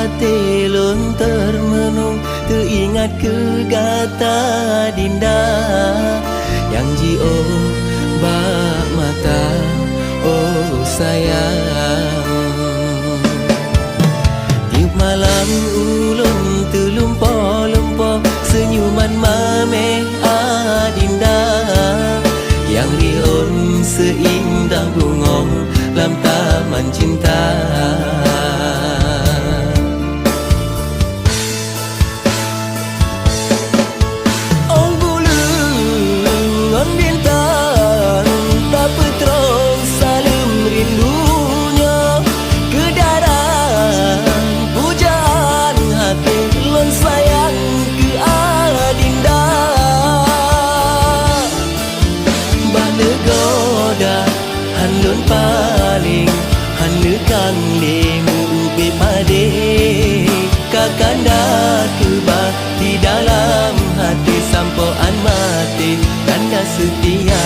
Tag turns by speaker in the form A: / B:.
A: hati lun termenung, teringat ke gata dinda yang jio bak mata, oh sayang. Tiap malam ulun terlumpah-lumpah senyuman mame adinda yang rion seindah bunga dalam taman cinta. Oh bulan bintang tak petrong salim rindunya kedaran pujaan hati lon sayang ke adinda. Bana goda hanlun paling hanekan lemu ube pade kakanda kebah di dalam hati sampoan mati kanda setia.